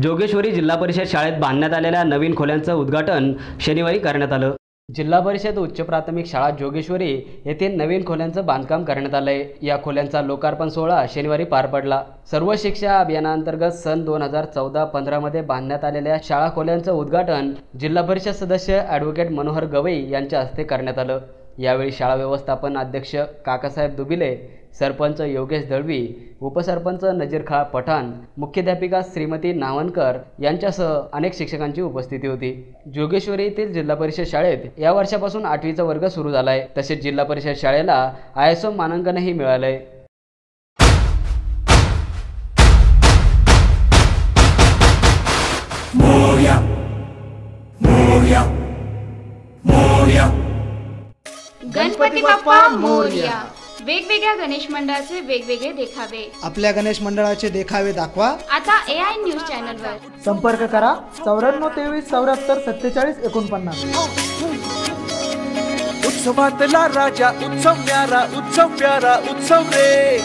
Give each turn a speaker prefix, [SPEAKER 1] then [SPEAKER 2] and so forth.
[SPEAKER 1] जोगेश्वरी जिल्हा परिषद शाळेत बांधण्यात आलेल्या नवीन खोल्यांचं उद्घाटन शनिवारी करण्यात आलं। जिल्हा परिषद उच्च प्राथमिक शाळा जोगेश्वरी येथे नवीन खोल्यांचं बांधकाम करण्यात आलंय। या खोल्यांचा लोकार्पण सोहळा शनिवारी पार पडला। सर्व शिक्षा अभियानांतर्गत सन 2014-15 मध्ये बांधण्यात आलेल्या शाळा खोल्यांचं उद्घाटन जिल्हा परिषद सदस्य ॲडव्होकेट मनोहर गवई यांच्या हस्ते करण्यात आलं। यावेळी शाळा व्यवस्थापन अध्यक्ष काकासाहेब दुबिले, सरपंच योगेश दळवी, उपसरपंच नजीर खा पठाण, मुख्याध्यापिका श्रीमती नावनकर यांच्यासह अनेक शिक्षकांची उपस्थिती होती। जोगेश्वरी येथील जिल्हा परिषद शाळेत या वर्षापासून 8वीचा वर्ग सुरू झालाय। तसेच जिल्हा परिषद शाळेला ISO मानांकनही मिळालंय।
[SPEAKER 2] मोरया मोरया मोरया
[SPEAKER 3] गणपती बाप्पा मोरया। वेगवेगळ्या गणेश मंडळाचे वेगवेगळे देखावे।
[SPEAKER 4] आपल्या गणेश मंडळाचे देखावे दाखवा
[SPEAKER 3] आता AI न्यूज चॅनलवर
[SPEAKER 5] संपर्क करा 94 23 74 47 49।
[SPEAKER 2] उत्सवातला राजा उत्सव प्यारा उत्सव रे।